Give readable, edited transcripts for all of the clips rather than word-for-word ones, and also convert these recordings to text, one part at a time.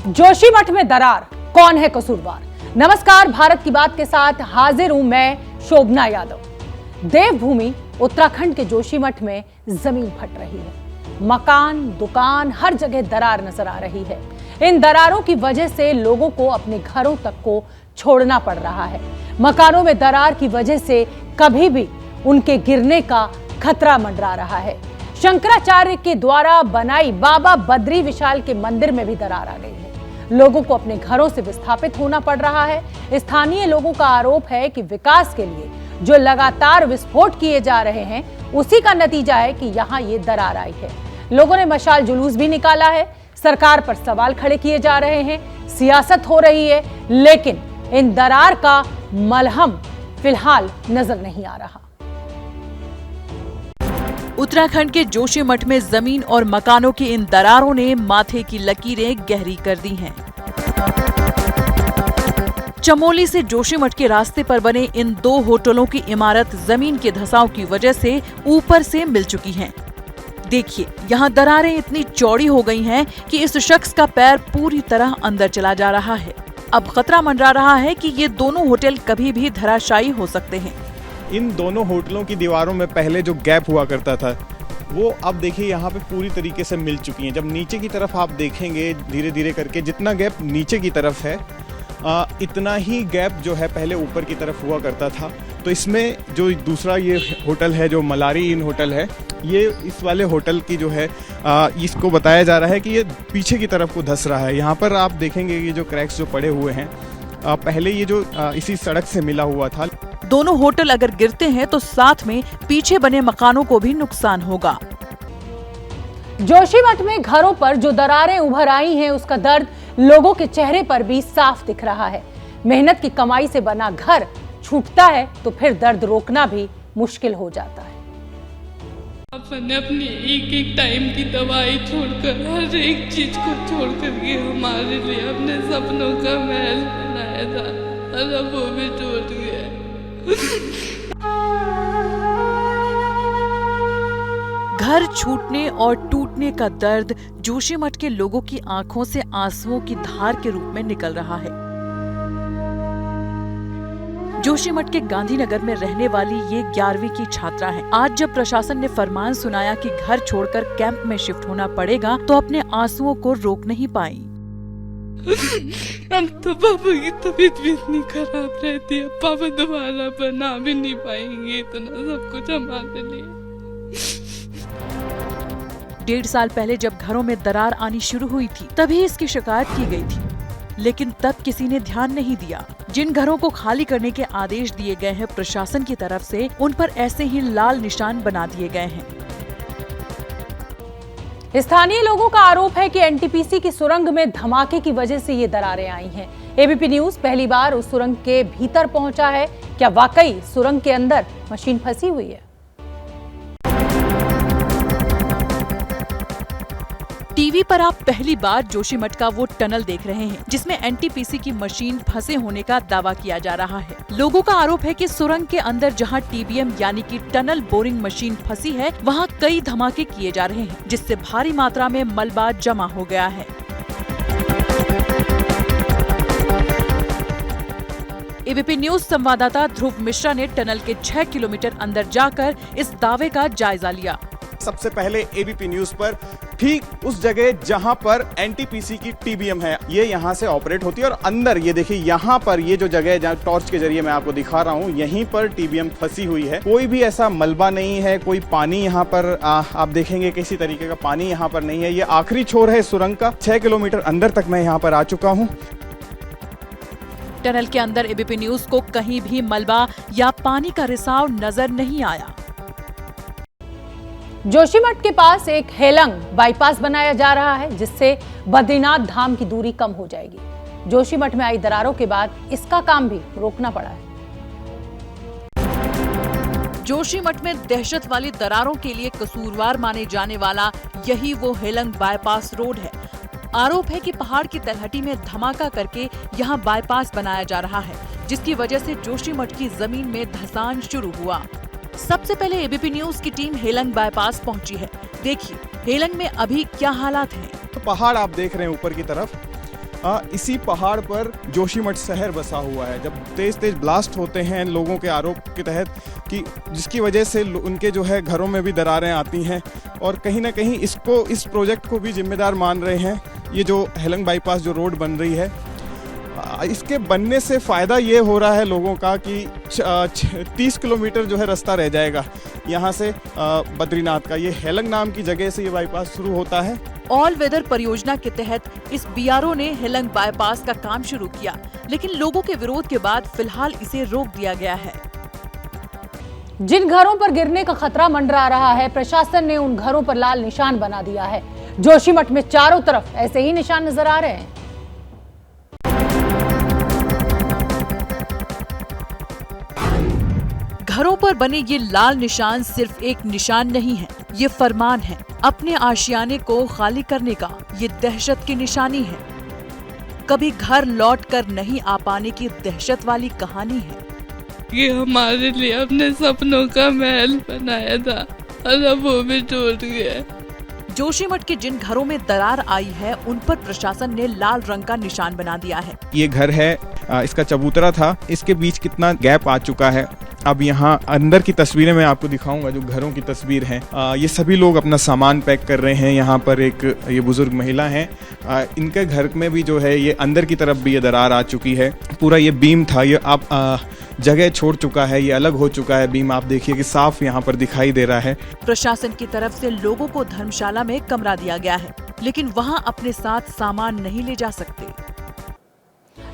जोशीमठ में दरार, कौन है कसूरवार? नमस्कार, भारत की बात के साथ हाजिर हूं मैं शोभना यादव। देवभूमि उत्तराखंड के जोशीमठ में जमीन फट रही है। मकान, दुकान, हर जगह दरार नजर आ रही है। इन दरारों की वजह से लोगों को अपने घरों तक को छोड़ना पड़ रहा है। मकानों में दरार की वजह से कभी भी उनके गिरने का खतरा मंडरा रहा है। शंकराचार्य के द्वारा बनाई बाबा बद्री विशाल के मंदिर में भी दरार आ गई है। लोगों को अपने घरों से विस्थापित होना पड़ रहा है। स्थानीय लोगों का आरोप है कि विकास के लिए जो लगातार विस्फोट किए जा रहे हैं, उसी का नतीजा है कि यहाँ ये दरार आई है। लोगों ने मशाल जुलूस भी निकाला है। सरकार पर सवाल खड़े किए जा रहे हैं, सियासत हो रही है, लेकिन इन दरार का मलहम फिलहाल नजर नहीं आ रहा। उत्तराखंड के जोशीमठ में जमीन और मकानों की इन दरारों ने माथे की लकीरें गहरी कर दी हैं। चमोली से जोशीमठ के रास्ते पर बने इन दो होटलों की इमारत जमीन के धंसाव की वजह से ऊपर से मिल चुकी हैं। देखिए, यहाँ दरारें इतनी चौड़ी हो गई हैं कि इस शख्स का पैर पूरी तरह अंदर चला जा रहा है। अब खतरा मंडरा रहा है कि ये दोनों होटल कभी भी धराशायी हो सकते हैं। इन दोनों होटलों की दीवारों में पहले जो गैप हुआ करता था, वो अब देखिए यहाँ पे पूरी तरीके से मिल चुकी हैं। जब नीचे की तरफ आप देखेंगे धीरे धीरे करके, जितना गैप नीचे की तरफ है इतना ही गैप जो है पहले ऊपर की तरफ हुआ करता था। तो इसमें जो दूसरा ये होटल है, जो मलारी इन होटल है, ये इस वाले होटल की जो है इसको बताया जा रहा है कि ये पीछे की तरफ को धंस रहा है। यहाँ पर आप देखेंगे कि जो क्रैक्स जो पड़े हुए हैं, पहले ये जो इसी सड़क से मिला हुआ था। दोनों होटल अगर गिरते हैं तो साथ में पीछे बने मकानों को भी नुकसान होगा। जोशीमठ में घरों पर जो दरारें उभर आई हैं, उसका दर्द लोगों के चेहरे पर भी साफ दिख रहा है। मेहनत की कमाई से बना घर छूटता है तो फिर दर्द रोकना भी मुश्किल हो जाता है। अपने अपनी एक एक टाइम की दवाई छोड़कर, हर एक चीज को छोड़कर के हमारे लिए अपने सपनों का महल बनाया था, और वो भी टूट गया। घर छूटने और टूटने का दर्द जोशीमठ के लोगों की आंखों से आंसुओं की धार के रूप में निकल रहा है। जोशीमठ के गांधीनगर में रहने वाली ये 11वीं की छात्रा है। आज जब प्रशासन ने फरमान सुनाया कि घर छोड़कर कैंप में शिफ्ट होना पड़ेगा, तो अपने आंसुओं को रोक नहीं पाई। हम तो पापा की तबीयत भी इतनी खराब रहती है, पापा दोबारा बना भी नहीं पाएंगे इतना सब कुछ हमारे लिए। 1.5 साल पहले जब घरों में दरार आनी शुरू हुई थी, तभी इसकी शिकायत की गई थी, लेकिन तब किसी ने ध्यान नहीं दिया। जिन घरों को खाली करने के आदेश दिए गए हैं प्रशासन की तरफ से, उन पर ऐसे ही लाल निशान बना दिए गए हैं। स्थानीय लोगों का आरोप है कि एनटीपीसी की सुरंग में धमाके की वजह से ये दरारें आई हैं। एबीपी न्यूज पहली बार उस सुरंग के भीतर पहुंचा है। क्या वाकई सुरंग के अंदर मशीन फंसी हुई है? टीवी पर आप पहली बार जोशीमठ का वो टनल देख रहे हैं जिसमें एनटीपीसी की मशीन फंसे होने का दावा किया जा रहा है। लोगों का आरोप है कि सुरंग के अंदर जहां टीबीएम यानी कि टनल बोरिंग मशीन फंसी है, वहां कई धमाके किए जा रहे हैं, जिससे भारी मात्रा में मलबा जमा हो गया है। एबीपी न्यूज संवाददाता ध्रुव मिश्रा ने टनल के 6 किलोमीटर अंदर जाकर इस दावे का जायजा लिया। सबसे पहले एबीपी न्यूज पर ठीक उस जगह जहां पर एनटीपीसी की टीबीएम है, ये यहाँ से ऑपरेट होती है, और अंदर ये देखिए यहाँ पर ये जो जगह है जहाँ टॉर्च के जरिए मैं आपको दिखा रहा हूँ, यहीं पर टीबीएम फंसी हुई है। कोई भी ऐसा मलबा नहीं है, कोई पानी यहाँ पर आप देखेंगे किसी तरीके का पानी यहाँ पर नहीं है। ये आखिरी छोर है सुरंग का। 6 किलोमीटर अंदर तक मैं यहाँ पर आ चुका हूँ। टनल के अंदर एबीपी न्यूज को कहीं भी मलबा या पानी का रिसाव नजर नहीं आया। जोशीमठ के पास एक हेलंग बाईपास बनाया जा रहा है, जिससे बद्रीनाथ धाम की दूरी कम हो जाएगी। जोशीमठ में आई दरारों के बाद इसका काम भी रोकना पड़ा है। जोशीमठ में दहशत वाली दरारों के लिए कसूरवार माने जाने वाला यही वो हेलंग बाईपास रोड है। आरोप है कि पहाड़ की तलहटी में धमाका करके यहाँ बाईपास बनाया जा रहा है, जिसकी वजह से जोशीमठ की जमीन में धंसान शुरू हुआ। सबसे पहले एबीपी न्यूज की टीम हेलंग बाईपास पहुंची है। देखिए हेलंग में अभी क्या हालात हैं। तो पहाड़ आप देख रहे हैं ऊपर की तरफ, इसी पहाड़ पर जोशीमठ शहर बसा हुआ है। जब तेज तेज ब्लास्ट होते हैं लोगों के आरोप के तहत कि जिसकी वजह से उनके जो है घरों में भी दरारें आती हैं, और कहीं ना कहीं इस प्रोजेक्ट को भी जिम्मेदार मान रहे हैं ये जो हेलंग बाईपास जो रोड बन रही है। इसके बनने से फ़ायदा ये हो रहा है लोगों का कि 30 किलोमीटर जो है रास्ता रह जाएगा यहाँ से बद्रीनाथ का। ये हेलंग नाम की जगह से ये बाईपास शुरू होता है। ऑल वेदर परियोजना के तहत इस बीआरओ ने हेलंग बाईपास का काम शुरू किया, लेकिन लोगों के विरोध के बाद फिलहाल इसे रोक दिया गया है। जिन घरों पर गिरने का खतरा मंडरा रहा है, प्रशासन ने उन घरों पर लाल निशान बना दिया है। जोशीमठ में चारों तरफ ऐसे ही निशान नजर आ रहे हैं। घरों पर बने ये लाल निशान सिर्फ एक निशान नहीं है, ये फरमान है। अपने आशियाने को खाली करने का ये दहशत की निशानी है। कभी घर लौट कर नहीं आ पाने की दहशत वाली कहानी है। ये हमारे लिए अपने सपनों का महल बनाया था और अब वो भी टूट गया। जोशीमठ के जिन घरों में दरार आई है उन पर प्रशासन ने लाल रंग का निशान बना दिया है। ये घर है, इसका चबूतरा था, इसके बीच कितना गैप आ चुका है। अब यहाँ अंदर की तस्वीरें मैं आपको दिखाऊंगा जो घरों की तस्वीर है। ये सभी लोग अपना सामान पैक कर रहे हैं। यहाँ पर एक ये बुजुर्ग महिला हैं, इनके घर में भी जो है ये अंदर की तरफ भी ये दरार आ चुकी है। पूरा ये बीम था, ये अब जगह छोड़ चुका है, ये अलग हो चुका है बीम। आप देखिए कि साफ यहाँ पर दिखाई दे रहा है। प्रशासन की तरफ से लोगों को धर्मशाला में कमरा दिया गया है, लेकिन वहाँ अपने साथ सामान नहीं ले जा सकते।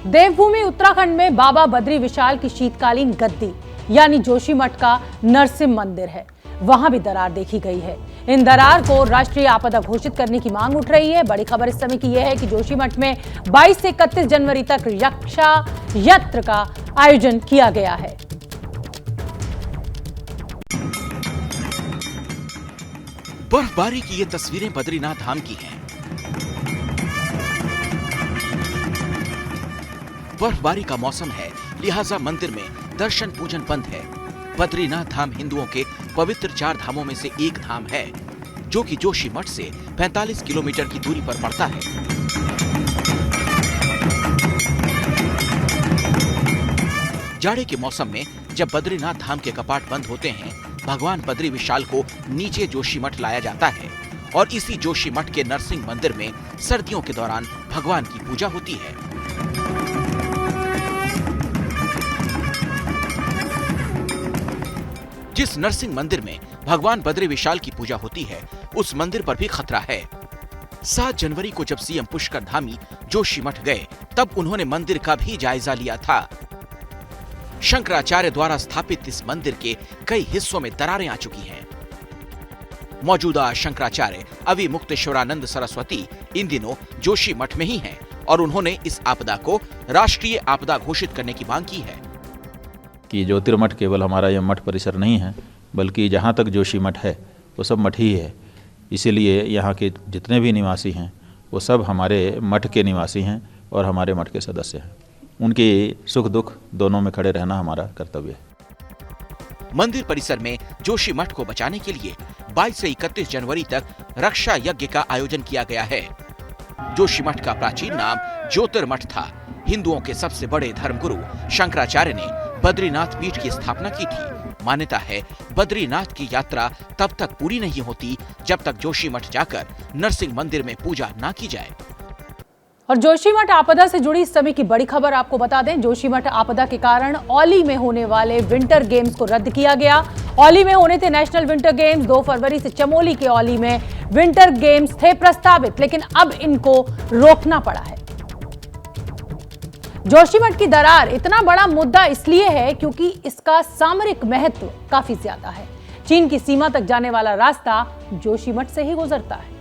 देवभूमि उत्तराखंड में बाबा बद्री विशाल की शीतकालीन गद्दी यानी जोशीमठ का नरसिंह मंदिर है, वहां भी दरार देखी गई है। इन दरार को राष्ट्रीय आपदा घोषित करने की मांग उठ रही है। बड़ी खबर इस समय की यह है कि जोशीमठ में 22 से 31 जनवरी तक यक्षा यत्र का आयोजन किया गया है। बर्फबारी की ये तस्वीरें बद्रीनाथ धाम की हैं। बर्फबारी का मौसम है, लिहाजा मंदिर में दर्शन पूजन बंद है। बद्रीनाथ धाम हिंदुओं के पवित्र 4 धामों में से एक धाम है, जो कि जोशीमठ से 45 किलोमीटर की दूरी पर पड़ता है। जाड़े के मौसम में जब बद्रीनाथ धाम के कपाट बंद होते हैं, भगवान बद्री विशाल को नीचे जोशीमठ लाया जाता है और इसी जोशीमठ के नरसिंह मंदिर में सर्दियों के दौरान भगवान की पूजा होती है। जिस नरसिंह मंदिर में भगवान बद्री विशाल की पूजा होती है, उस मंदिर पर भी खतरा है। 7 जनवरी को जब सीएम पुष्कर धामी जोशीमठ गए, तब उन्होंने मंदिर का भी जायजा लिया था। शंकराचार्य द्वारा स्थापित इस मंदिर के कई हिस्सों में दरारें आ चुकी हैं। मौजूदा शंकराचार्य अवि मुक्तेश्वरानंद सरस्वती इन दिनों जोशीमठ में ही हैं और उन्होंने इस आपदा को राष्ट्रीय आपदा घोषित करने की मांग की है। कि ज्योतिर्मठ केवल हमारा यह मठ परिसर नहीं है, बल्कि जहाँ तक जोशीमठ है वो सब मठ ही है। इसीलिए यहाँ के जितने भी निवासी हैं वो सब हमारे मठ के निवासी हैं और हमारे मठ के सदस्य हैं। उनकी सुख दुख दोनों में खड़े रहना हमारा कर्तव्य है। मंदिर परिसर में जोशीमठ को बचाने के लिए 22 से 31 जनवरी तक रक्षा यज्ञ का आयोजन किया गया है। जोशीमठ का प्राचीन नाम ज्योतिर्मठ था। हिंदुओं के सबसे बड़े धर्मगुरु शंकराचार्य ने बद्रीनाथ पीठ की स्थापना की थी। मान्यता है बद्रीनाथ की यात्रा तब तक पूरी नहीं होती जब तक जोशीमठ जाकर नरसिंह मंदिर में पूजा ना की जाए। और जोशीमठ आपदा से जुड़ी इस समय की बड़ी खबर आपको बता दें। जोशीमठ आपदा के कारण औली में होने वाले विंटर गेम्स को रद्द किया गया। औली में होने थे नेशनल विंटर गेम्स। 2 फरवरी से चमोली के औली में विंटर गेम्स थे प्रस्तावित, लेकिन अब इनको रोकना पड़ा है। जोशीमठ की दरार इतना बड़ा मुद्दा इसलिए है क्योंकि इसका सामरिक महत्व काफी ज्यादा है। चीन की सीमा तक जाने वाला रास्ता जोशीमठ से ही गुजरता है।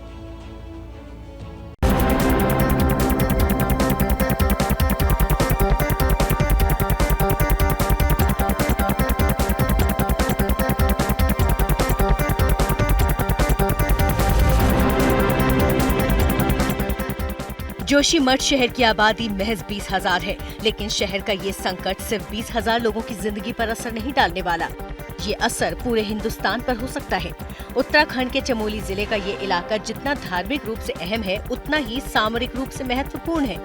जोशीमठ शहर की आबादी महज 20,000 है, लेकिन शहर का ये संकट सिर्फ 20,000 लोगों की जिंदगी पर असर नहीं डालने वाला। ये असर पूरे हिंदुस्तान पर हो सकता है। उत्तराखंड के चमोली जिले का ये इलाका जितना धार्मिक रूप से अहम है, उतना ही सामरिक रूप से महत्वपूर्ण है।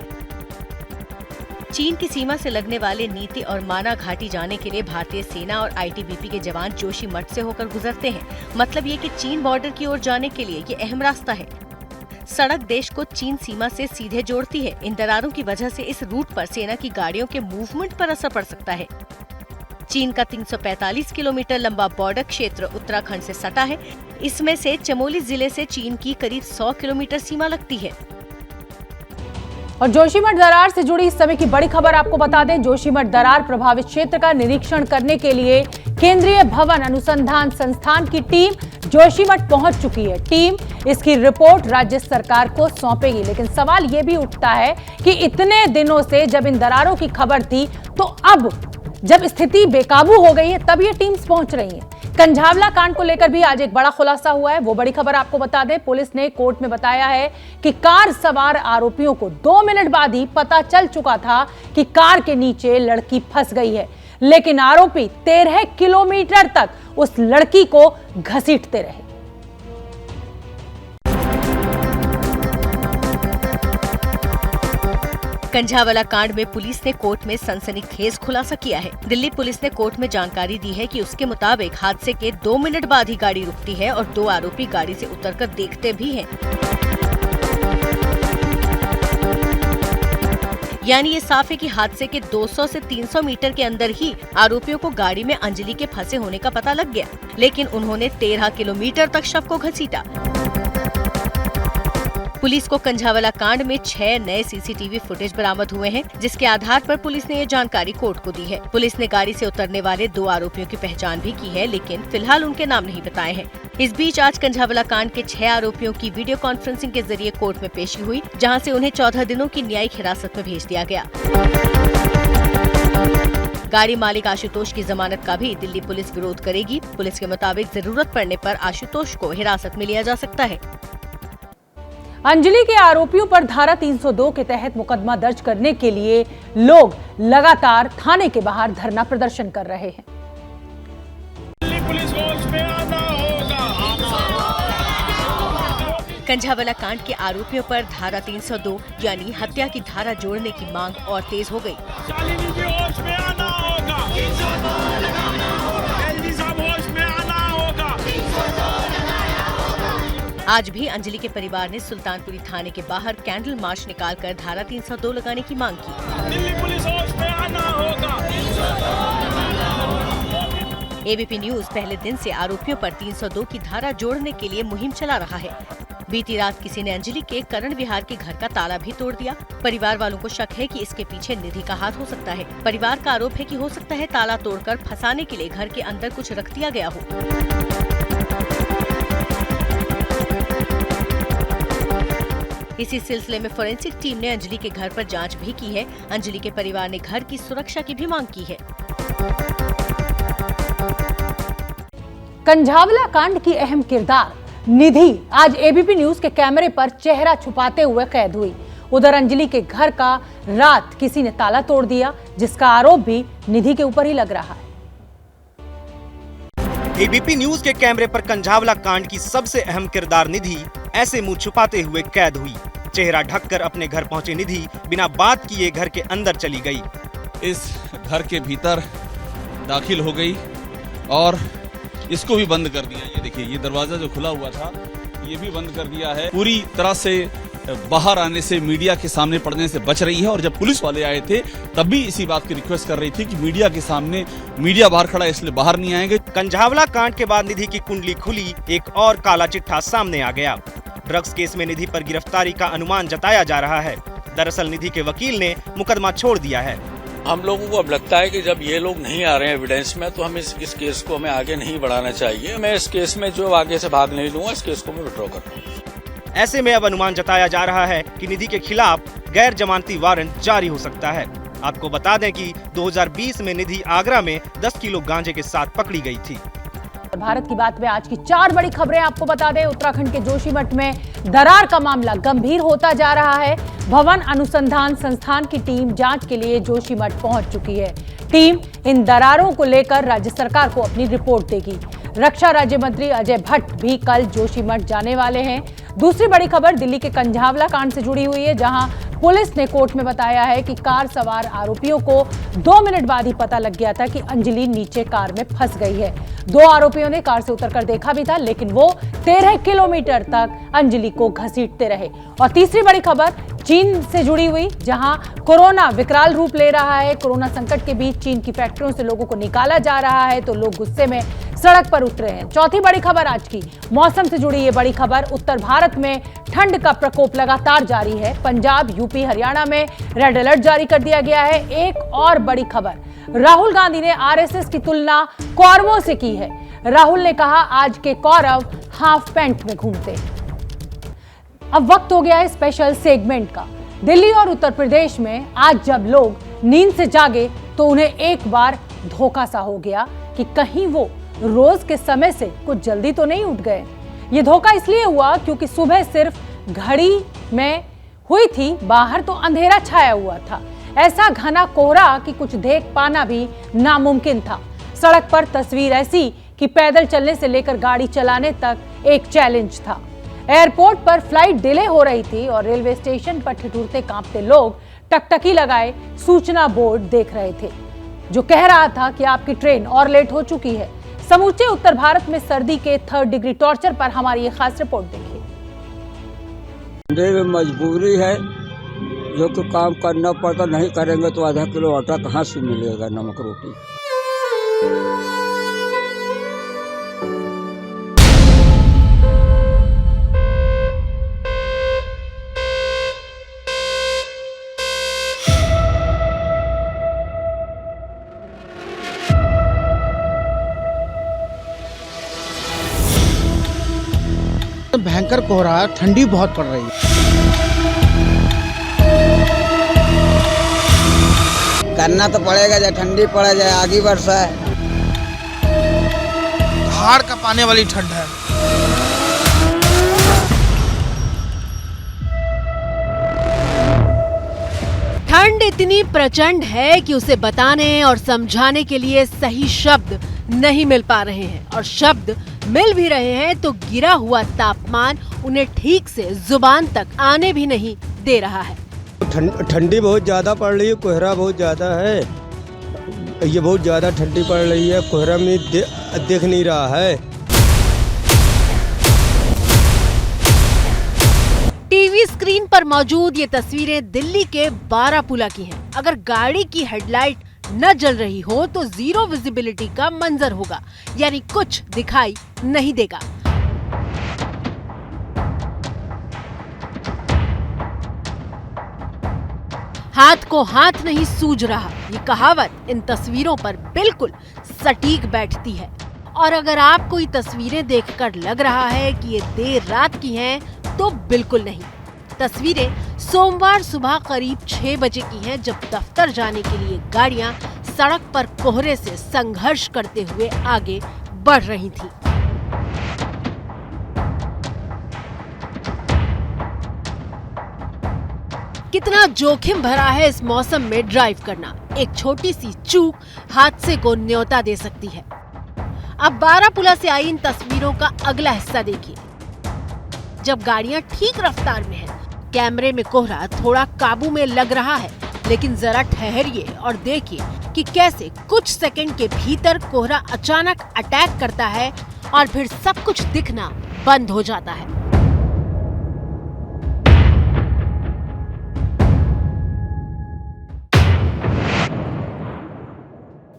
चीन की सीमा से लगने वाले नीति और माना घाटी जाने के लिए भारतीय सेना और आईटीबीपी के जवान जोशीमठ से होकर गुजरते हैं। मतलब ये कि चीन बॉर्डर की ओर जाने के लिए ये अहम रास्ता है। सड़क देश को चीन सीमा से सीधे जोड़ती है। इन दरारों की वजह से इस रूट पर सेना की गाड़ियों के मूवमेंट पर असर पड़ सकता है। चीन का 345 किलोमीटर लंबा बॉर्डर क्षेत्र उत्तराखंड से सटा है। इसमें से चमोली जिले से चीन की करीब 100 किलोमीटर सीमा लगती है। और जोशीमठ दरार से जुड़ी इस समय की बड़ी खबर आपको बता दें। जोशीमठ दरार प्रभावित क्षेत्र का निरीक्षण करने के लिए केंद्रीय भवन अनुसंधान संस्थान की टीम जोशीमठ पहुंच चुकी है। टीम इसकी रिपोर्ट राज्य सरकार को सौंपेगी। लेकिन सवाल यह भी उठता है कि इतने दिनों से जब इन दरारों की खबर थी, तो अब जब स्थिति बेकाबू हो गई है, तब ये टीम्स पहुंच रही हैं। कंझावला कांड को लेकर भी आज एक बड़ा खुलासा हुआ है। वो बड़ी खबर आपको बता दें। पुलिस ने कोर्ट में बताया है कि कार सवार आरोपियों को 2 मिनट बाद ही पता चल चुका था कि कार के नीचे लड़की फंस गई है। लेकिन आरोपी 13 किलोमीटर तक उस लड़की को घसीटते रहे। कंझावला कांड में पुलिस ने कोर्ट में सनसनीखेज खुलासा किया है। दिल्ली पुलिस ने कोर्ट में जानकारी दी है कि उसके मुताबिक हादसे के 2 मिनट बाद ही गाड़ी रुकती है और 2 आरोपी गाड़ी से उतरकर देखते भी हैं। यानी ये साफ है कि हादसे के 200 से 300 मीटर के अंदर ही आरोपियों को गाड़ी में अंजलि के फंसे होने का पता लग गया। लेकिन उन्होंने 13 किलोमीटर तक शव को घसीटा। पुलिस को कंझावला कांड में 6 नए सीसीटीवी फुटेज बरामद हुए हैं, जिसके आधार पर पुलिस ने ये जानकारी कोर्ट को दी है। पुलिस ने गाड़ी से उतरने वाले 2 आरोपियों की पहचान भी की है, लेकिन फिलहाल उनके नाम नहीं बताए हैं। इस बीच आज कंझावला कांड के 6 आरोपियों की वीडियो कॉन्फ्रेंसिंग के जरिए कोर्ट में पेशी हुई, जहां से उन्हें 14 दिनों की न्यायिक हिरासत में भेज दिया गया। गाड़ी मालिक आशुतोष की जमानत का भी दिल्ली पुलिस विरोध करेगी। पुलिस के मुताबिक जरूरत पड़ने पर आशुतोष को हिरासत में लिया जा सकता है। अंजलि के आरोपियों पर धारा 302 के तहत मुकदमा दर्ज करने के लिए लोग लगातार थाने के बाहर धरना प्रदर्शन कर रहे हैं। कंझावला कांड के आरोपियों पर धारा 302 यानी हत्या की धारा जोड़ने की मांग और तेज हो गई। आज भी अंजलि के परिवार ने सुल्तानपुरी थाने के बाहर कैंडल मार्च निकालकर धारा 302 लगाने की मांग की। दिल्ली पुलिस होश में आना होगा। एबीपी न्यूज पहले दिन से आरोपियों पर 302 की धारा जोड़ने के लिए मुहिम चला रहा है। बीती रात किसी ने अंजलि के करण विहार के घर का ताला भी तोड़ दिया। परिवार वालों को शक है कि इसके पीछे निधि का हाथ हो सकता है। परिवार का आरोप है कि हो सकता है ताला तोड़कर फंसाने के लिए घर के अंदर कुछ रख दिया गया हो। इसी सिलसिले में फोरेंसिक टीम ने अंजलि के घर पर जांच भी की है। अंजलि के परिवार ने घर की सुरक्षा की भी मांग की है। कंझावला कांड की अहम किरदार निधि आज एबीपी न्यूज के कैमरे पर चेहरा छुपाते हुए कैद हुई। उधर अंजलि के घर का रात किसी ने ताला तोड़ दिया, जिसका आरोप भी निधि के ऊपर ही लग रहा है। एबीपी न्यूज के कैमरे पर कंझावला कांड की सबसे अहम किरदार निधि ऐसे मुंह छुपाते हुए कैद हुई। चेहरा ढककर अपने घर पहुंचे निधि बिना बात किए घर के अंदर चली गई। इस घर के भीतर दाखिल हो गई और इसको भी बंद कर दिया। ये देखिए, ये दरवाजा जो खुला हुआ था ये भी बंद कर दिया है। पूरी तरह से बाहर आने से, मीडिया के सामने पड़ने से बच रही है। और जब पुलिस वाले आए थे तब भी इसी बात की रिक्वेस्ट कर रही थी कि मीडिया के सामने, मीडिया बाहर खड़ा है इसलिए बाहर नहीं आएंगे। कंझावला कांड के बाद निधि की कुंडली खुली, एक और काला चिट्ठा सामने आ गया। ड्रग्स केस में निधि पर गिरफ्तारी का अनुमान जताया जा रहा है। दरअसल निधि के वकील ने मुकदमा छोड़ दिया है। हम लोगों को अब लगता है कि जब ये लोग नहीं आ रहे हैं एविडेंस में, तो हम इस केस को हमें आगे नहीं बढ़ाना चाहिए। मैं इस केस में जो आगे से भाग नहीं लूंगा, इस केस को मैं विड्रॉ करता हूँ। ऐसे में अब अनुमान जताया जा रहा है कि निधि के खिलाफ गैर जमानती वारंट जारी हो सकता है। आपको बता दें कि 2020 में निधि आगरा में 10 किलो गांजे के साथ पकड़ी गई थी। भारत की बात में आज की 4 बड़ी खबरें आपको बता दें। उत्तराखंड के जोशीमठ में दरार का मामला गंभीर होता जा रहा है। भवन अनुसंधान संस्थान की टीम जांच के लिए जोशीमठ पहुंच चुकी है। टीम इन दरारों को लेकर राज्य सरकार को अपनी रिपोर्ट देगी। रक्षा राज्य मंत्री अजय भट्ट भी कल जोशीमठ जाने वाले हैं। दूसरी बड़ी खबर दिल्ली के कंझावला कांड से जुड़ी हुई है, जहां पुलिस ने कोर्ट में बताया है कि कार सवार आरोपियों को 2 मिनट बाद ही पता लग गया था कि अंजलि नीचे कार में फंस गई है। 2 आरोपियों ने कार से उतरकर देखा भी था, लेकिन वो 13 किलोमीटर तक अंजलि को घसीटते रहे। और तीसरी बड़ी खबर चीन से जुड़ी हुई, जहां कोरोना विकराल रूप ले रहा है। कोरोना संकट के बीच चीन की फैक्ट्रियों से लोगों को निकाला जा रहा है, तो लोग गुस्से में सड़क पर उतरे हैं। चौथी बड़ी खबर आज की मौसम से जुड़ी ये बड़ी खबर, उत्तर भारत में ठंड का प्रकोप लगातार जारी है। पंजाब, यूपी, हरियाणा में रेड अलर्ट जारी कर दिया गया है। एक और बड़ी खबर, राहुल गांधी ने आरएसएस की तुलना कौरवों से की है। राहुल ने कहा आज के कौरव हाफ पैंट में घूमते। अब वक्त हो गया है स्पेशल सेगमेंट का। दिल्ली और उत्तर प्रदेश में आज जब लोग नींद से जागे तो उन्हें एक बार धोखा सा हो गया कि कहीं वो रोज के समय से कुछ जल्दी तो नहीं उठ गए। ये धोखा इसलिए हुआ क्योंकि सुबह सिर्फ घड़ी में हुई थी, बाहर तो अंधेरा छाया हुआ था। ऐसा घना कोहरा कि कुछ देख पाना भी नामुमकिन था। सड़क पर तस्वीर ऐसी कि पैदल चलने से लेकर गाड़ी चलाने तक एक चैलेंज था। एयरपोर्ट पर फ्लाइट डिले हो रही थी और रेलवे स्टेशन पर ठिठुरते कांपते लोग टकटकी लगाए सूचना बोर्ड देख रहे थे, जो कह रहा था कि आपकी ट्रेन और लेट हो चुकी है। समूचे उत्तर भारत में सर्दी के 3rd डिग्री टॉर्चर पर हमारी ये खास रिपोर्ट देखिए। मजबूरी है, जो कि काम करना पड़ता, नहीं करेंगे तो आधा किलो आटा कहाँ से मिलेगा, नमक रोटी। भयंकर कोहरा, ठंडी बहुत पड़ रही है। करना तो पड़ेगा, चाहे ठंडी पड़े चाहे आगी वर्षा है। हाड़ कपाने वाली ठंड है। ठंड इतनी प्रचंड है कि उसे बताने और समझाने के लिए सही शब्द नहीं मिल पा रहे हैं, और शब्द मिल भी रहे हैं तो गिरा हुआ तापमान उन्हें ठीक से जुबान तक आने भी नहीं दे रहा है। ठंडी बहुत ज्यादा पड़ रही है, कोहरा बहुत ज्यादा है। ये बहुत ज्यादा ठंडी पड़ रही है, कोहरा में दिख नहीं रहा है। टीवी स्क्रीन पर मौजूद ये तस्वीरें दिल्ली के बारापुला की हैं। अगर गाड़ी की हेडलाइट न जल रही हो तो 0 विजिबिलिटी का मंजर होगा, यानी कुछ दिखाई नहीं देगा। हाथ को हाथ नहीं सूझ रहा, ये कहावत इन तस्वीरों पर बिल्कुल सटीक बैठती है। और अगर आपको ये तस्वीरें देखकर लग रहा है कि ये देर रात की हैं, तो बिल्कुल नहीं। तस्वीरें सोमवार सुबह करीब 6 बजे की हैं, जब दफ्तर जाने के लिए गाड़ियां सड़क पर कोहरे से संघर्ष करते हुए आगे बढ़ रही थीं। कितना जोखिम भरा है इस मौसम में ड्राइव करना। एक छोटी सी चूक हादसे को न्योता दे सकती है। अब बारापुला से आई इन तस्वीरों का अगला हिस्सा देखिए। जब गाड़ियां ठीक रफ्तार में हैं, कैमरे में कोहरा थोड़ा काबू में लग रहा है, लेकिन जरा ठहरिए और देखिए कि कैसे कुछ सेकंड के भीतर कोहरा अचानक अटैक करता है और फिर सब कुछ दिखना बंद हो जाता है।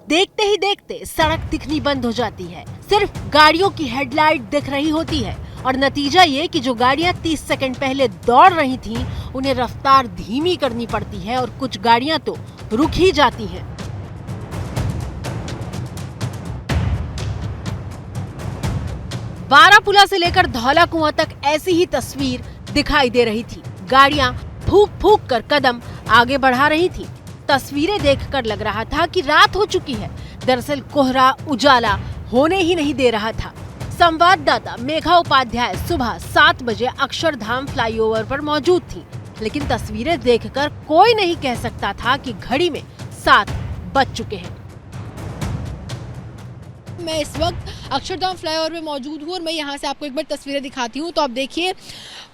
देखते ही देखते सड़क दिखनी बंद हो जाती है, सिर्फ गाड़ियों की हेडलाइट दिख रही होती है, और नतीजा ये कि जो गाड़ियां 30 सेकंड पहले दौड़ रही थीं, उन्हें रफ्तार धीमी करनी पड़ती है और कुछ गाड़ियां तो रुक ही जाती हैं। बारापुला से लेकर धौला कुआं तक ऐसी ही तस्वीर दिखाई दे रही थी। गाड़ियां फूंक फूंक कर कदम आगे बढ़ा रही थी। तस्वीरें देखकर लग रहा था कि रात हो चुकी है। दरअसल कोहरा उजाला होने ही नहीं दे रहा था। संवाददाता मेघा उपाध्याय सुबह 7 बजे अक्षरधाम फ्लाईओवर पर मौजूद थी, लेकिन तस्वीरें देखकर कोई नहीं कह सकता था कि घड़ी में 7 बज चुके हैं। मैं इस वक्त अक्षरधाम फ्लाईओवर में मौजूद हूँ और मैं यहाँ से आपको एक बार तस्वीरें दिखाती हूँ। तो आप देखिए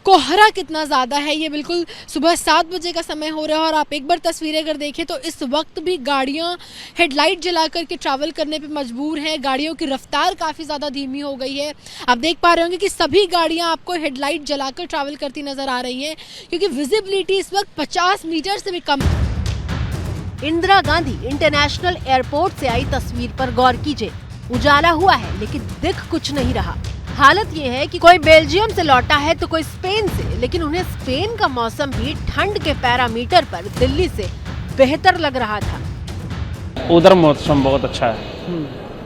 कोहरा कितना ज़्यादा है। ये बिल्कुल सुबह 7 बजे का समय हो रहा है और आप एक बार तस्वीरें अगर देखें तो इस वक्त भी गाड़ियाँ हेडलाइट जला करके ट्रैवल करने पे मजबूर हैं। गाड़ियों की रफ्तार काफ़ी ज़्यादा धीमी हो गई है। आप देख पा रहे होंगे कि सभी गाड़ियाँ आपको हेडलाइट जलाकर ट्रैवल करती नज़र आ रही हैं, क्योंकि विजिबिलिटी इस वक्त 50 मीटर से भी कम। इंदिरा गांधी इंटरनेशनल एयरपोर्ट से आई तस्वीर पर गौर कीजिए। उजाला हुआ है लेकिन दिख कुछ नहीं रहा। हालत ये है कि कोई बेल्जियम से लौटा है तो कोई स्पेन से, लेकिन उन्हें स्पेन का मौसम भी ठंड के पैरामीटर पर दिल्ली से बेहतर लग रहा था। उधर मौसम बहुत अच्छा है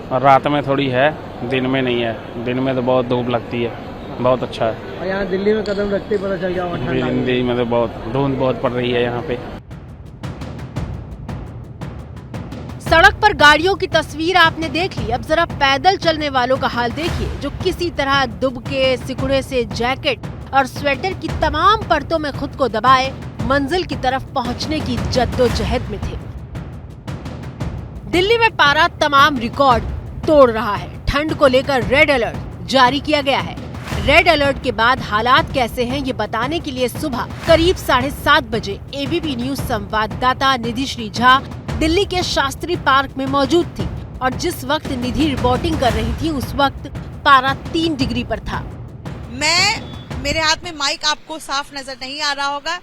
और रात में थोड़ी है, दिन में नहीं है। दिन में तो बहुत धूप लगती है, बहुत अच्छा है। और यहाँ दिल्ली में कदम रखते ही पता चल गया दिल्ली में तो बहुत धुंध बहुत पड़ रही है यहाँ पे। सड़क पर गाड़ियों की तस्वीर आपने देख ली, अब जरा पैदल चलने वालों का हाल देखिए, जो किसी तरह दुबके सिकुड़े से जैकेट और स्वेटर की तमाम परतों में खुद को दबाए मंजिल की तरफ पहुंचने की जद्दोजहद में थे। दिल्ली में पारा तमाम रिकॉर्ड तोड़ रहा है। ठंड को लेकर रेड अलर्ट जारी किया गया है। रेड अलर्ट के बाद हालात कैसे हैं ये बताने के लिए सुबह करीब 7:30 बजे एबीपी न्यूज संवाददाता निधि श्री झा दिल्ली के शास्त्री पार्क में मौजूद थी और जिस वक्त निधि रिपोर्टिंग कर रही थी उस वक्त पारा 3 डिग्री पर था। मेरे हाथ में माइक आपको साफ नजर नहीं आ रहा होगा,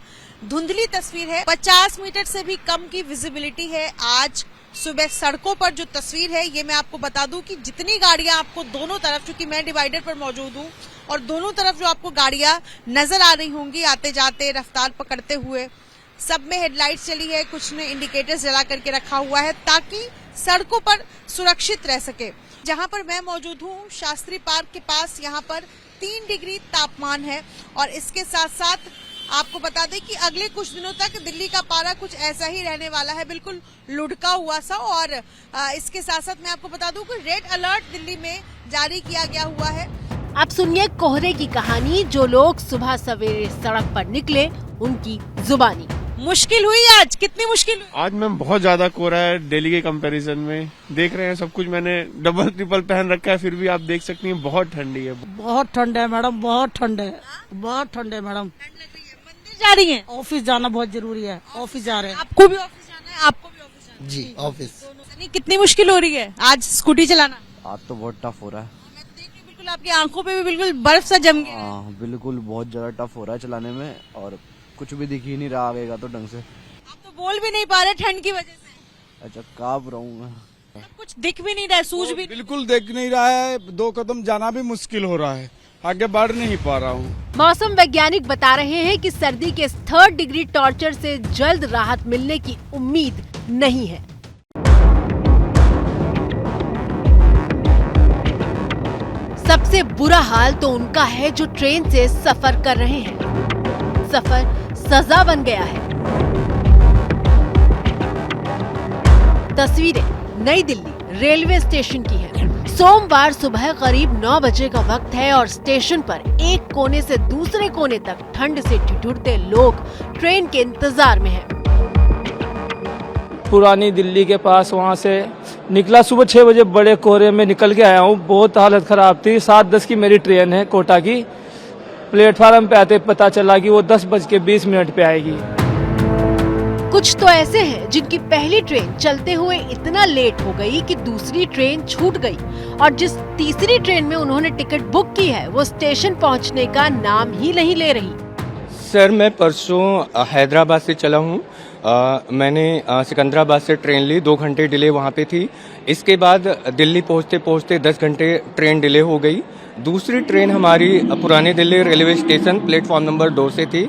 धुंधली तस्वीर है। 50 मीटर से भी कम की विजिबिलिटी है। आज सुबह सड़कों पर जो तस्वीर है ये मैं आपको बता दूं कि जितनी गाड़ियां आपको दोनों तरफ, क्योंकि मैं डिवाइडर पर मौजूद हूं, और दोनों तरफ जो आपको गाड़ियां नजर आ रही होंगी आते जाते रफ्तार पकड़ते हुए, सब में हेडलाइट्स चली है, कुछ ने इंडिकेटर्स जला करके रखा हुआ है ताकि सड़कों पर सुरक्षित रह सके। जहां पर मैं मौजूद हूं शास्त्री पार्क के पास, यहाँ पर 3 डिग्री तापमान है और इसके साथ साथ आपको बता दें कि अगले कुछ दिनों तक दिल्ली का पारा कुछ ऐसा ही रहने वाला है, बिल्कुल लुढ़का हुआ सा। और इसके साथ साथ मैं आपको बता दूं कि रेड अलर्ट दिल्ली में जारी किया गया हुआ है। अब सुनिए कोहरे की कहानी, जो लोग सुबह सवेरे सड़क पर निकले उनकी जुबानी। मुश्किल हुई आज, कितनी मुश्किल हुई? आज मैम बहुत ज्यादा कोहरा है दिल्ली के कंपैरिजन में। देख रहे हैं सब कुछ, मैंने डबल ट्रिपल पहन रखा है, फिर भी आप देख सकती हैं बहुत ठंडी है। बहुत ठंड है मैडम, बहुत ठंड है, बहुत ठंड है मैडम। मंदिर जा रही है? ऑफिस जाना बहुत जरूरी है, ऑफिस जा रहे हैं। आपको भी ऑफिस जाना है? आपको भी ऑफिस जाना है? जी ऑफिस। कितनी मुश्किल हो रही है आज स्कूटी चलाना? आज तो बहुत टफ हो रहा है। बिल्कुल आपकी आंखों पे भी बिल्कुल बर्फ सा जम गया। हाँ बिल्कुल, बहुत ज्यादा टफ हो रहा है चलाने में और कुछ भी दिख ही नहीं रहा आगेगा तो ढंग से। आप तो बोल भी नहीं पा रहे ठंड की वजह से। अच्छा कांप रहा हूँ मैं। कुछ दिख भी नहीं रहा है, सूझ भी बिल्कुल दिख नहीं रहा है। 2 कदम जाना भी मुश्किल हो रहा है, आगे बढ़ नहीं पा रहा हूँ। मौसम वैज्ञानिक बता रहे हैं कि सर्दी के 3rd डिग्री टॉर्चर से जल्द राहत मिलने की उम्मीद नहीं है। सबसे बुरा हाल तो उनका है जो ट्रेन से सफर कर रहे हैं। सफर सजा बन गया है। तस्वीरें नई दिल्ली रेलवे स्टेशन की है। सोमवार सुबह करीब 9 बजे का वक्त है और स्टेशन पर एक कोने से दूसरे कोने तक ठंड से ठिठुरते लोग ट्रेन के इंतजार में हैं। पुरानी दिल्ली के पास वहाँ से निकला सुबह 6 बजे, बड़े कोहरे में निकल के आया हूँ। बहुत हालत खराब थी। 7:10 की मेरी ट्रेन है कोटा की। प्लेटफार्म पे आते पता चला कि वो 10:20 पे आएगी। कुछ तो ऐसे हैं जिनकी पहली ट्रेन चलते हुए इतना लेट हो गई कि दूसरी ट्रेन छूट गई और जिस तीसरी ट्रेन में उन्होंने टिकट बुक की है वो स्टेशन पहुंचने का नाम ही नहीं ले रही। सर मैं परसों हैदराबाद से चला हूँ। मैंने सिकंदराबाद से ट्रेन ली, 2 घंटे डिले वहाँ पे थी। इसके बाद दिल्ली पहुँचते पहुँचते 10 घंटे ट्रेन डिले हो गई। दूसरी ट्रेन हमारी पुरानी Delhi railway station platform number 2 से थी,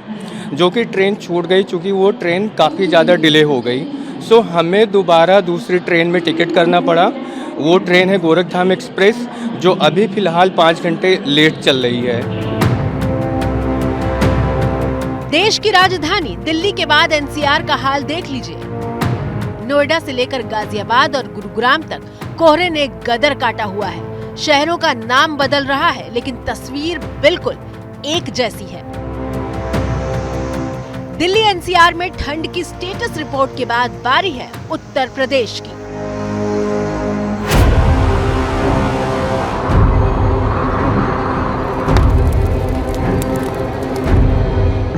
जो कि ट्रेन छूट गई चूँकि वो ट्रेन काफ़ी ज़्यादा डिले हो गई। सो हमें दोबारा दूसरी ट्रेन में टिकट करना पड़ा। वो ट्रेन है गोरखधाम एक्सप्रेस, जो अभी फ़िलहाल 5 घंटे लेट चल रही है। देश की राजधानी दिल्ली के बाद एनसीआर का हाल देख लीजिए। नोएडा से लेकर गाजियाबाद और गुरुग्राम तक कोहरे ने गदर काटा हुआ है। शहरों का नाम बदल रहा है, लेकिन तस्वीर बिल्कुल एक जैसी है। दिल्ली एनसीआर में ठंड की स्टेटस रिपोर्ट के बाद बारी है उत्तर प्रदेश की।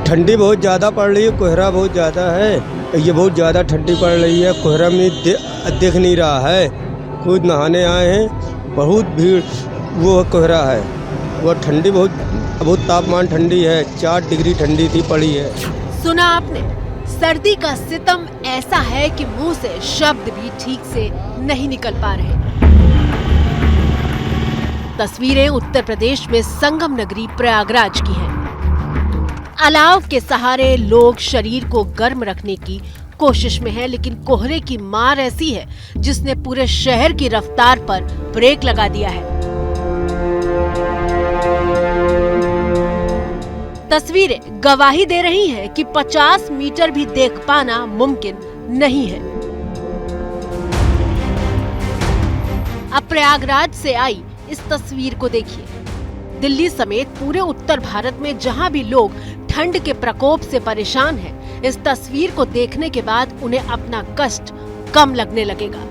ठंडी बहुत ज़्यादा पड़ रही है, कोहरा बहुत ज़्यादा है। ये बहुत ज़्यादा ठंडी पड़ रही है, कोहरा में देख नहीं रहा है। खुद नहाने आए हैं, बहुत भीड़, वो कोहरा है। वो ठंडी बहुत तापमान ठंडी है, 4 डिग्री ठंडी थी पड़ी है। सुना आपने, सर्दी का सितम ऐसा है कि मुंह से शब्द भी ठीक से नहीं निकल पा रहे। तस्वीरें उत्तर प्रदेश में संगम नगरी प्रयागराज की हैं। अलाव के सहारे लोग शरीर को गर्म रखने की कोशिश में हैं, लेकिन कोहरे की मार ऐसी है जिसने पूरे शहर की रफ्तार पर ब्रेक लगा दिया है। तस्वीरें गवाही दे रही हैं कि 50 मीटर भी देख पाना मुमकिन नहीं है। अब प्रयागराज से आई इस तस्वीर को देखिए। दिल्ली समेत पूरे उत्तर भारत में जहां भी लोग ठंड के प्रकोप से परेशान हैं, इस तस्वीर को देखने के बाद उन्हें अपना कष्ट कम लगने लगेगा।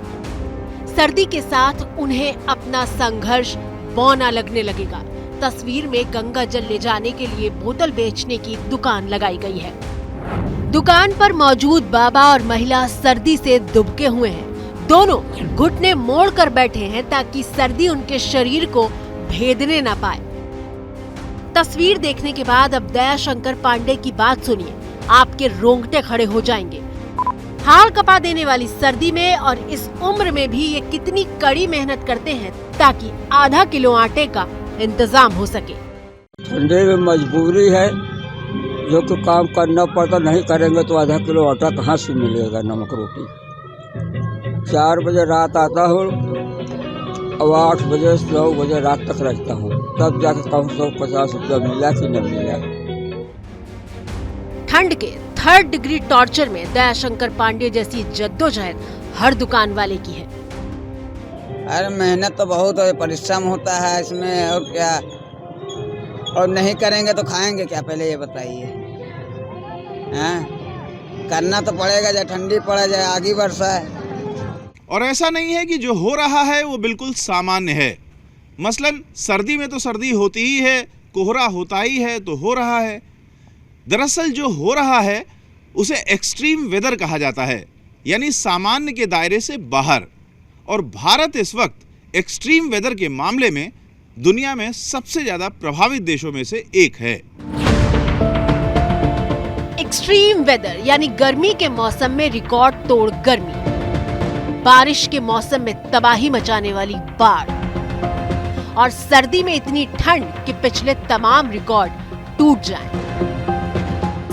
सर्दी के साथ उन्हें अपना संघर्ष बौना लगने लगेगा। तस्वीर में गंगा जल ले जाने के लिए बोतल बेचने की दुकान लगाई गई है। दुकान पर मौजूद बाबा और महिला सर्दी से दुबके हुए हैं। दोनों घुटने मोड़ कर बैठे हैं ताकि सर्दी उनके शरीर को भेदने न पाए। तस्वीर देखने के बाद अब दयाशंकर पांडे की बात सुनिए, आपके रोंगटे खड़े हो जाएंगे। हाड़ कपा देने वाली सर्दी में और इस उम्र में भी ये कितनी कड़ी मेहनत करते हैं ताकि आधा किलो आटे का इंतजाम हो सके। ठंडे में मजबूरी है, जो कि काम करना पड़ता, नहीं करेंगे तो आधा किलो आटा कहाँ से मिलेगा, नमक रोटी। 4 बजे रात आता हूँ और 8 बजे 9 बजे रात तक रहता हूँ, तब जाकर कम से कम 50 रुपया मिला कि नहीं मिला। ठंड के 3rd डिग्री टॉर्चर में दयाशंकर पांडे जैसी जद्दोजहद हर दुकान वाले की है। अरे मेहनत तो बहुत है, परिश्रम होता है इसमें, और क्या, और नहीं करेंगे तो खाएंगे क्या, पहले ये बताइए। करना तो पड़ेगा, चाहे ठंडी पड़े चाहे आगी बरसाए। और ऐसा नहीं है कि जो हो रहा है वो बिल्कुल सामान्य है। मसलन सर्दी में तो सर्दी होती ही है, कोहरा होता ही है तो हो रहा है। दरअसल जो हो रहा है उसे एक्सट्रीम वेदर कहा जाता है, यानी सामान्य के दायरे से बाहर। और भारत इस वक्त एक्सट्रीम वेदर के मामले में दुनिया में सबसे ज्यादा प्रभावित देशों में से एक है। एक्सट्रीम वेदर यानी गर्मी के मौसम में रिकॉर्ड तोड़ गर्मी, बारिश के मौसम में तबाही मचाने वाली बाढ़, और सर्दी में इतनी ठंड कि पिछले तमाम रिकॉर्ड टूट जाएं।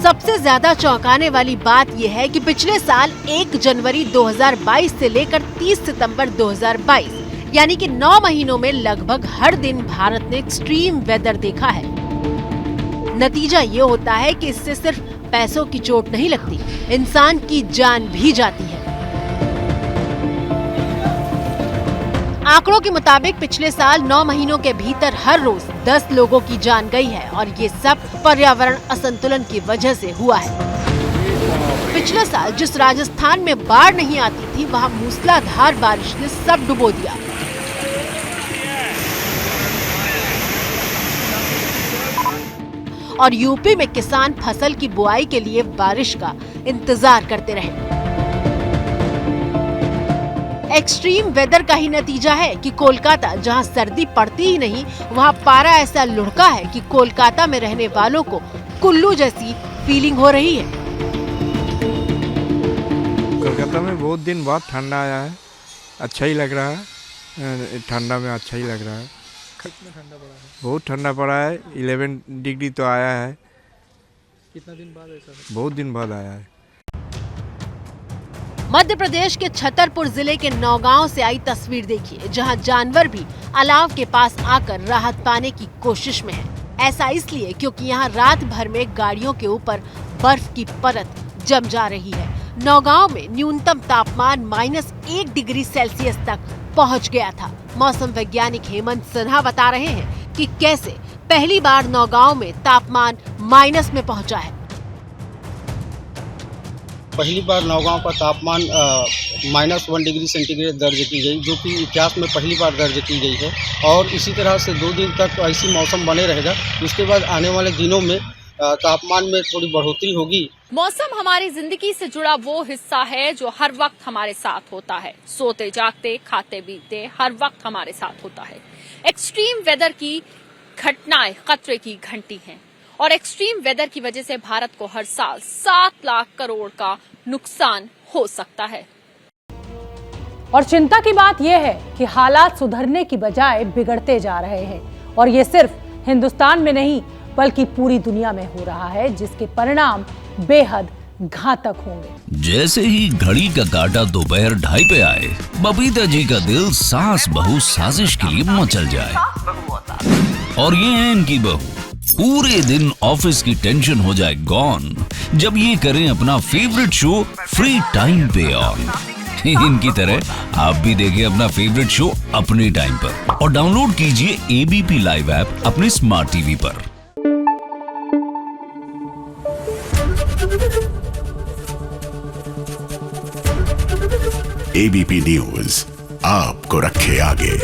सबसे ज्यादा चौंकाने वाली बात यह है कि पिछले साल 1 जनवरी 2022 से लेकर 30 सितंबर 2022 यानी कि 9 महीनों में लगभग हर दिन भारत ने एक्सट्रीम वेदर देखा है। नतीजा ये होता है कि इससे सिर्फ पैसों की चोट नहीं लगती, इंसान की जान भी जाती है। आंकड़ों के मुताबिक पिछले साल 9 महीनों के भीतर हर रोज 10 लोगों की जान गई है, और ये सब पर्यावरण असंतुलन की वजह से हुआ है। पिछले साल जिस राजस्थान में बाढ़ नहीं आती थी, वहाँ मूसलाधार बारिश ने सब डुबो दिया। और यूपी में किसान फसल की बुआई के लिए बारिश का इंतजार करते रहे। एक्सट्रीम वेदर का ही नतीजा है कि कोलकाता, जहां सर्दी पड़ती ही नहीं, वहां पारा ऐसा लुढ़का है कि कोलकाता में रहने वालों को कुल्लू जैसी फीलिंग हो रही है। कोलकाता में बहुत दिन बाद ठंडा आया है, अच्छा ही लग रहा है। ठंडा में अच्छा ही लग रहा है। कितना ठंडा पड़ा है? बहुत ठंडा पड़ा है, 11 डिग्री तो आया है। कितना दिन बाद ऐसा? बहुत दिन बाद आया है। मध्य प्रदेश के छतरपुर जिले के नौगांव से आई तस्वीर देखिए, जहां जानवर भी अलाव के पास आकर राहत पाने की कोशिश में हैं। ऐसा इसलिए क्योंकि यहां रात भर में गाड़ियों के ऊपर बर्फ की परत जम जा रही है। नौगांव में न्यूनतम तापमान -1 डिग्री सेल्सियस तक पहुंच गया था। मौसम वैज्ञानिक हेमंत सिन्हा बता रहे हैं कि कैसे पहली बार नौगांव में तापमान माइनस में पहुंचा है। पहली बार नौगांव का तापमान -1 डिग्री सेंटीग्रेड दर्ज की गई, जो कि इतिहास में पहली बार दर्ज की गई है। और इसी तरह से 2 दिन तक ऐसी मौसम बने रहेगा। उसके बाद आने वाले दिनों में तापमान में थोड़ी बढ़ोतरी होगी। मौसम हमारी जिंदगी से जुड़ा वो हिस्सा है जो हर वक्त हमारे साथ होता है। सोते जागते, खाते पीते हर वक्त हमारे साथ होता है। एक्सट्रीम वेदर की घटनाएं खतरे की घंटी हैं और एक्सट्रीम वेदर की वजह से भारत को हर साल 7 लाख करोड़ का नुकसान हो सकता है। और चिंता की बात यह है कि हालात सुधरने की बजाय बिगड़ते जा रहे हैं और ये सिर्फ हिंदुस्तान में नहीं बल्कि पूरी दुनिया में हो रहा है, जिसके परिणाम बेहद घातक होंगे। जैसे ही घड़ी का काटा दोपहर 2:30 पे आए, बबीता जी का दिल सास बहू साजिश के लिए मचल जाए। और ये है इनकी बहू, पूरे दिन ऑफिस की टेंशन हो जाए गॉन जब ये करें अपना फेवरेट शो फ्री टाइम पे ऑन। इनकी तरह आप भी देखें अपना फेवरेट शो अपने टाइम पर और डाउनलोड कीजिए ABP लाइव ऐप अपने स्मार्ट टीवी पर। ABP न्यूज आपको रखे आगे।